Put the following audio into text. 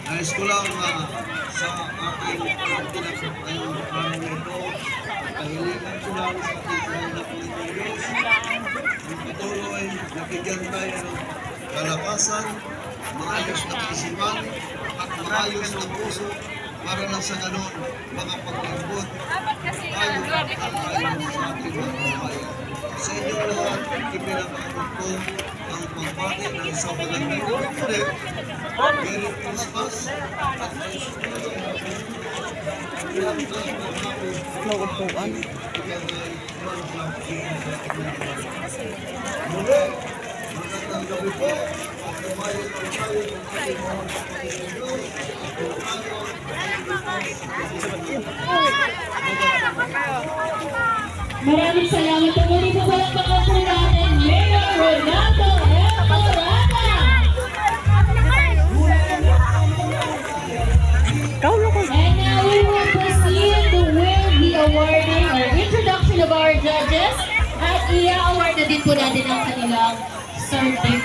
Nais ko lang sa aking pinagpapayong nito, kahilingan ko lang sa ating Panginoon na Pilipinos, ang patuloy na bigyan tayo ng kalakasan, maayos na kaisipan, at maayos na puso, para lang sa ganun, makapag-lambot tayo sa ating mga kabayan. Sa inyong lahat, ipinapakabot ko ang pagbati ng sa magandang ulit. Merry Christmas at Nauupuan. muli, magandang gabi po. At lumayo na tayo ng ating mga kapatid. Maraming salamat po. Muli po walang pagkapo natin, Mayor Renato M. Morata. And now we will proceed with the awarding or introduction of our judges. At i-award na din po natin ang kanilang certificate.